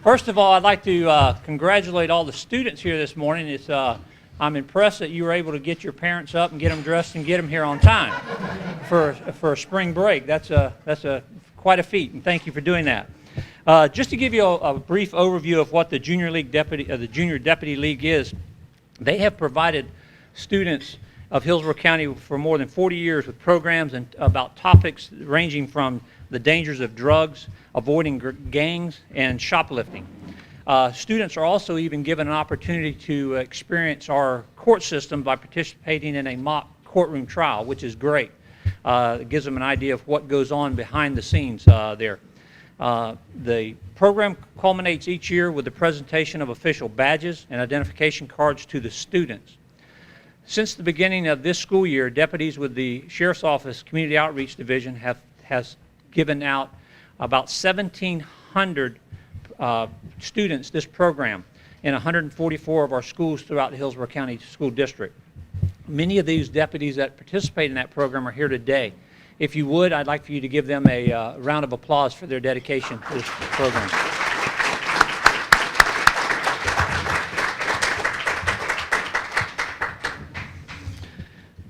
First of all, I'd like to congratulate all the students here this morning. I'm impressed that you were able to get your parents up and get them dressed and get them here on time for a spring break. That's quite a feat, and thank you for doing that. Just to give you a brief overview of what the Junior Deputy League is, they have provided students of Hillsborough County for more than 40 years with programs and about topics ranging from the dangers of drugs, avoiding gangs, and shoplifting. Students are also even given an opportunity to experience our court system by participating in a mock courtroom trial, which is great. It gives them an idea of what goes on behind the scenes there. The program culminates each year with the presentation of official badges and identification cards to the students. Since the beginning of this school year, deputies with the Sheriff's Office Community Outreach Division has given out about 1,700 students this program in 144 of our schools throughout the Hillsborough County School District. Many of these deputies that participate in that program are here today. If you would, I'd like for you to give them a round of applause for their dedication to this program.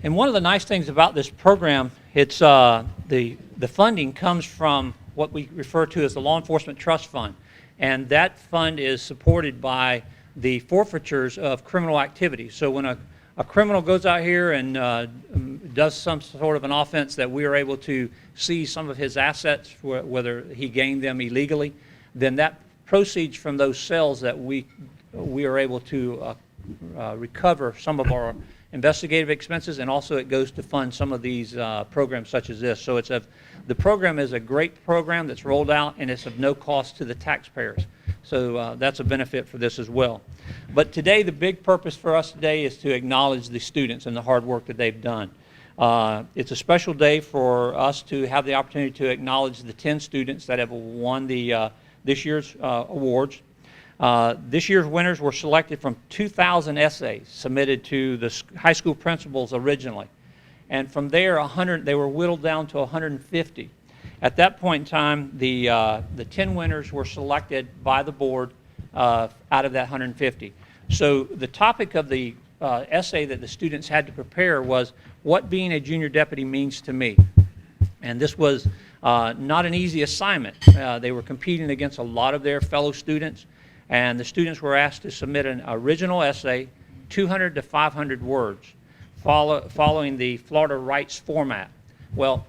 And one of the nice things about this program, it's the funding comes from what we refer to as the Law Enforcement Trust Fund. And that fund is supported by the forfeitures of criminal activity. So when a criminal goes out here and does some sort of an offense that we are able to seize some of his assets, whether he gained them illegally, then that proceeds from those sales that we are able to recover some of our investigative expenses, and also it goes to fund some of these programs such as this. So the program is a great program that's rolled out, and it's of no cost to the taxpayers. So that's a benefit for this as well. But today, the big purpose for us today is to acknowledge the students and the hard work that they've done. It's a special day for us to have the opportunity to acknowledge the 10 students that have won this year's awards. This year's winners were selected from 2,000 essays submitted to the high school principals originally. And from there, they were whittled down to 150. At that point in time, the 10 winners were selected by the board out of that 150. So the topic of the essay that the students had to prepare was what being a junior deputy means to me. And this was not an easy assignment. They were competing against a lot of their fellow students. And the students were asked to submit an original essay, 200 to 500 words, following the Florida Rights format. Well,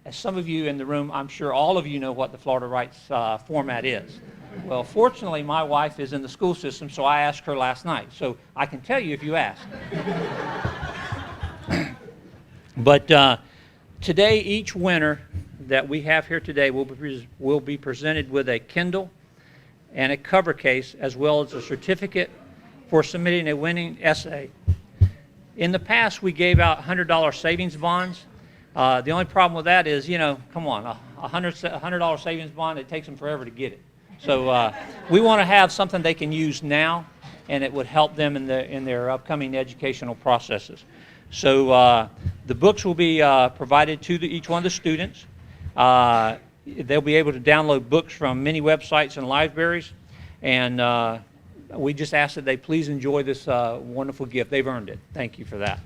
as some of you in the room, I'm sure all of you know what the Florida Rights format is. Well, fortunately, my wife is in the school system, so I asked her last night. So I can tell you if you ask. But today, each winner that we have here today will be presented with a Kindle and a cover case, as well as a certificate for submitting a winning essay. In the past, we gave out $100 savings bonds. The only problem with that is, come on, a $100 savings bond, it takes them forever to get it. So we want to have something they can use now, and it would help them in their upcoming educational processes. So the books will be provided to each one of the students. They'll be able to download books from many websites and libraries, and we just ask that they please enjoy this wonderful gift. They've earned it. Thank you for that.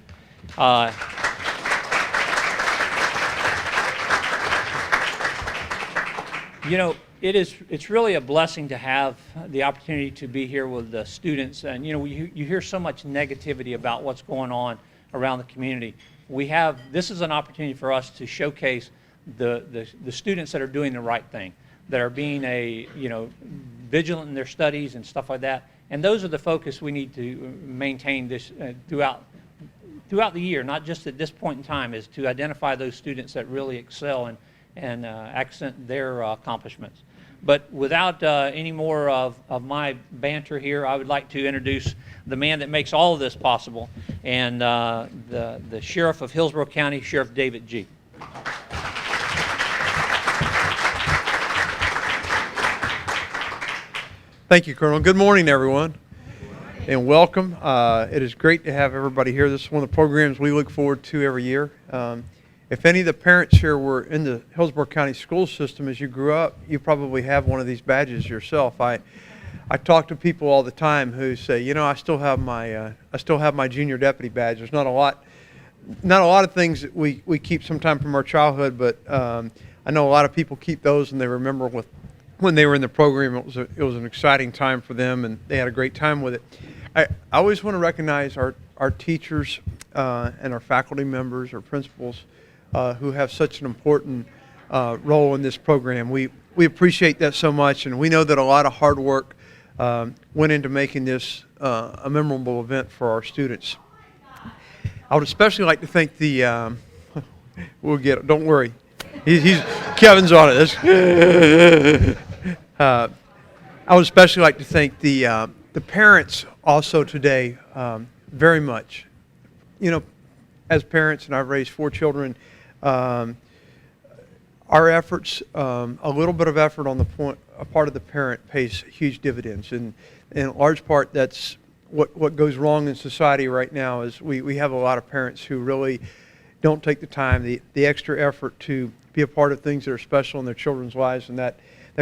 It's really a blessing to have the opportunity to be here with the students, and you hear so much negativity about what's going on around the community. This is an opportunity for us to showcase the students that are doing the right thing, that are being vigilant in their studies and stuff like that. And those are the focus we need to maintain this throughout the year, not just at this point in time, is to identify those students that really excel and accent their accomplishments. But without any more of my banter here, I would like to introduce the man that makes all of this possible, and the Sheriff of Hillsborough County, Sheriff David G. Thank you, Colonel. Good morning, everyone, and welcome. It is great to have everybody here. This is one of the programs we look forward to every year. If any of the parents here were in the Hillsborough County school system as you grew up, you probably have one of these badges yourself. I I talk to people all the time who say, you know, I still have my junior deputy badge. There's not a lot of things that we keep sometime from our childhood, but I know a lot of people keep those and they remember when they were in the program. It was an exciting time for them and they had a great time with it. I always want to recognize our teachers and our faculty members, our principals, who have such an important role in this program. We appreciate that so much, and we know that a lot of hard work went into making this a memorable event for our students. I would especially like to thank the, we'll get it, don't worry. He's Kevin's on it. I would especially like to thank the parents also today very much. You know, as parents, and I've raised 4 children, our efforts, a little bit of effort on a part of the parent pays huge dividends, and in large part that's what goes wrong in society right now is we have a lot of parents who really don't take the time, the extra effort to be a part of things that are special in their children's lives, and that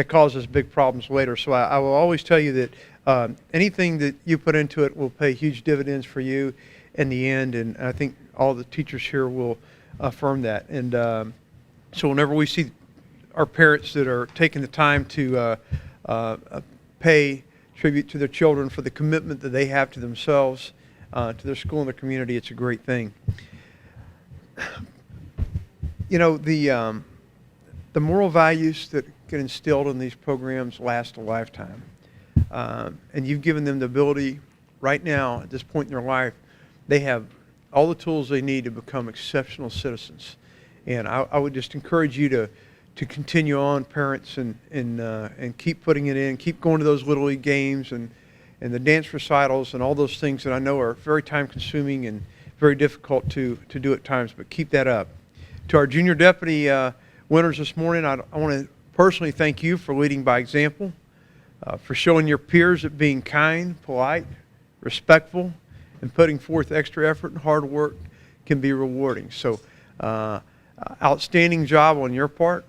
causes big problems later. So I will always tell you that anything that you put into it will pay huge dividends for you in the end, and I think all the teachers here will affirm that. And so whenever we see our parents that are taking the time to pay tribute to their children for the commitment that they have to themselves, to their school and their community, it's a great thing. You know, the moral values that get instilled in these programs last a lifetime. And you've given them the ability right now, at this point in their life, they have all the tools they need to become exceptional citizens. And I would just encourage you to continue on, parents, and keep putting it in, keep going to those Little League games and the dance recitals and all those things that I know are very time consuming and very difficult to do at times, but keep that up. To our junior deputy winners this morning, I want to personally thank you for leading by example, for showing your peers that being kind, polite, respectful, and putting forth extra effort and hard work can be rewarding. So outstanding job on your part.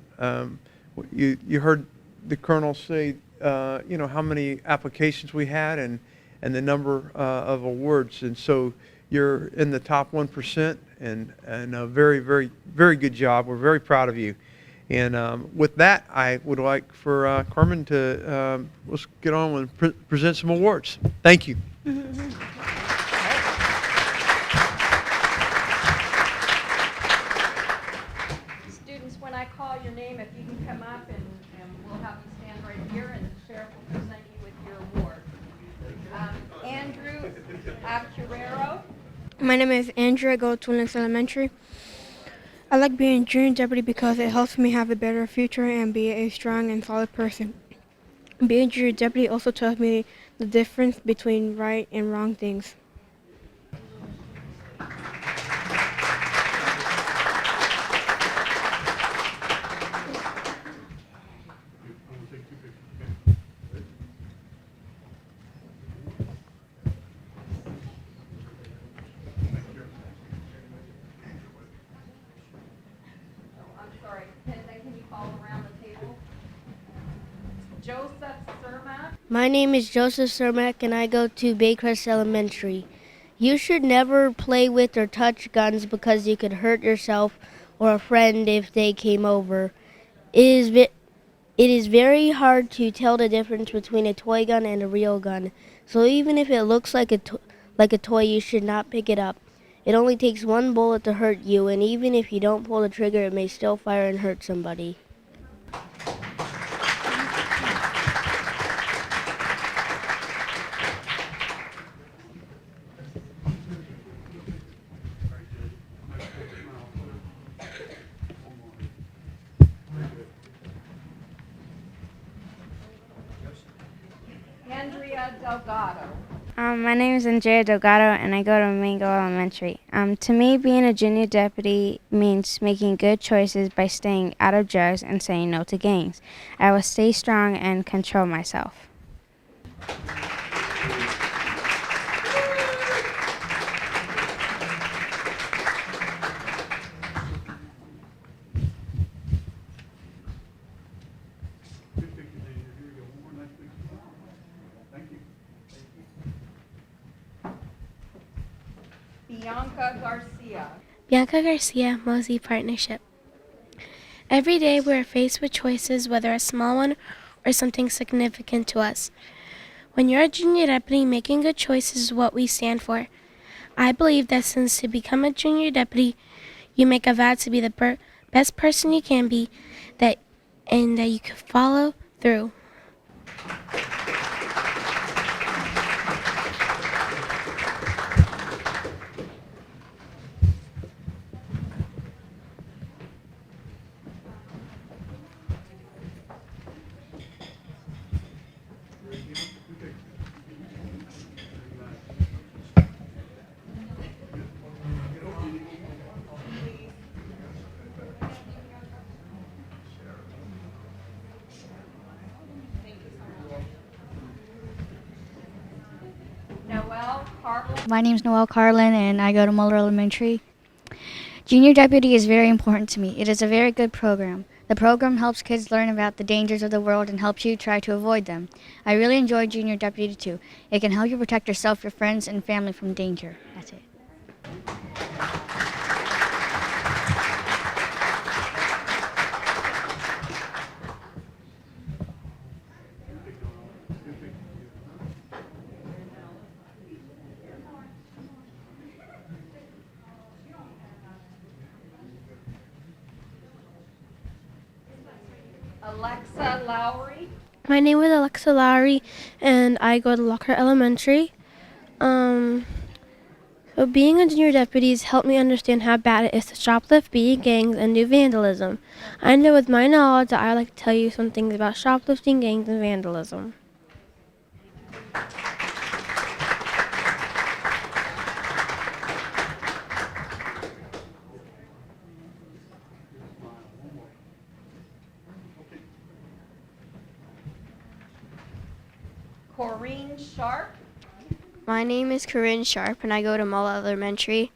You heard the colonel say, you know, how many applications we had and the number of awards. And so you're in the top 1%, and a very, very, very good job. We're very proud of you. And with that, I would like for Carmen to let's get on and present some awards. Thank you. Students, when I call your name, if you can come up and we'll have you stand right here, and the sheriff will present you with your award. Andrew Abcurero. My name is Andrew. I go to Culminates Elementary. I like being junior deputy because it helps me have a better future and be a strong and solid person. Being junior deputy also tells me the difference between right and wrong things. Joseph Cermak. My name is Joseph Cermak, and I go to Baycrest Elementary. You should never play with or touch guns because you could hurt yourself or a friend if they came over. It is very hard to tell the difference between a toy gun and a real gun. So even if it looks like a toy, you should not pick it up. It only takes one bullet to hurt you, and even if you don't pull the trigger, it may still fire and hurt somebody. Andrea Delgado. My name is Andrea Delgado, and I go to Mingo Elementary. To me, being a junior deputy means making good choices by staying out of drugs and saying no to gangs. I will stay strong and control myself. Bianca Garcia. Bianca Garcia, Mosey Partnership. Every day we are faced with choices, whether a small one or something significant to us. When you're a junior deputy, making good choices is what we stand for. I believe that since to become a junior deputy, you make a vow to be the best person you can be, and that you can follow through. Noelle Carlin. My name is Noelle Carlin, and I go to Muller Elementary. Junior Deputy is very important to me. It is a very good program. The program helps kids learn about the dangers of the world and helps you try to avoid them. I really enjoy Junior Deputy too. It can help you protect yourself, your friends, and family from danger. That's it. Alexa Lowry. My name is Alexa Lowry, and I go to Lockhart Elementary. So being a junior deputy has helped me understand how bad it is to shoplift, be in gangs, and do vandalism. I know with my knowledge that I would like to tell you some things about shoplifting, gangs, and vandalism. Corinne Sharp. My name is Corinne Sharp, and I go to Mull Elementary.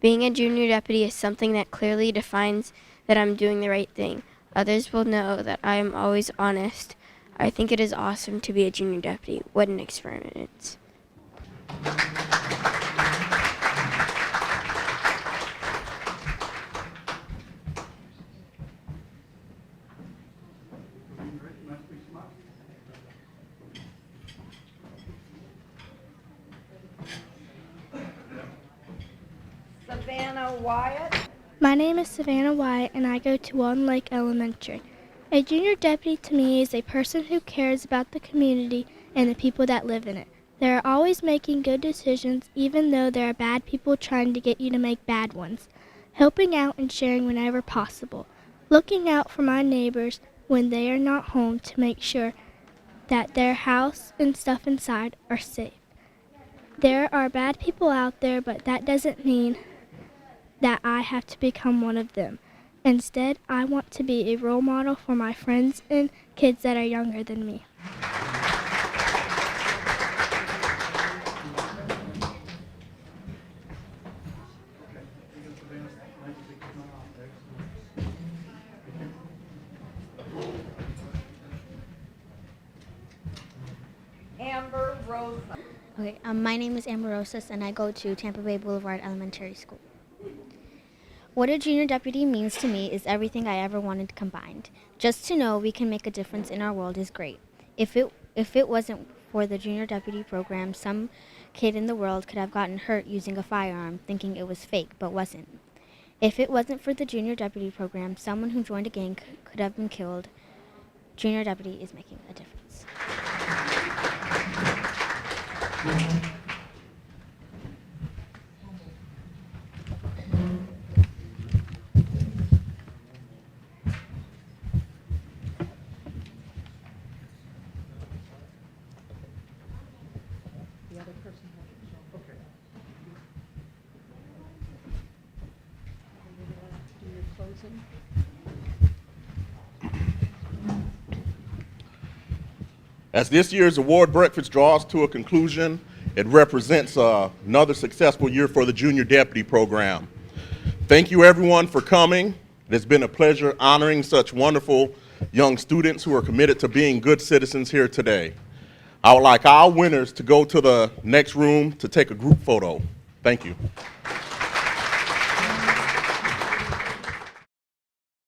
Being a junior deputy is something that clearly defines that I'm doing the right thing. Others will know that I am always honest. I think it is awesome to be a junior deputy. What an experience. Savannah Wyatt. My name is Savannah Wyatt, and I go to Walden Lake Elementary. A junior deputy to me is a person who cares about the community and the people that live in it. They are always making good decisions, even though there are bad people trying to get you to make bad ones. Helping out and sharing whenever possible. Looking out for my neighbors when they are not home to make sure that their house and stuff inside are safe. There are bad people out there, but that doesn't mean that I have to become one of them. Instead, I want to be a role model for my friends and kids that are younger than me. Amber Rosa. Okay, my name is Amber Rosas, and I go to Tampa Bay Boulevard Elementary School. What a junior deputy means to me is everything I ever wanted combined. Just to know we can make a difference in our world is great. If it wasn't for the junior deputy program, some kid in the world could have gotten hurt using a firearm, thinking it was fake, but wasn't. If it wasn't for the junior deputy program, someone who joined a gang could have been killed. Junior deputy is making a difference. As this year's award breakfast draws to a conclusion, it represents another successful year for the Junior Deputy Program. Thank you everyone for coming. It has been a pleasure honoring such wonderful young students who are committed to being good citizens here today. I would like our winners to go to the next room to take a group photo. Thank you.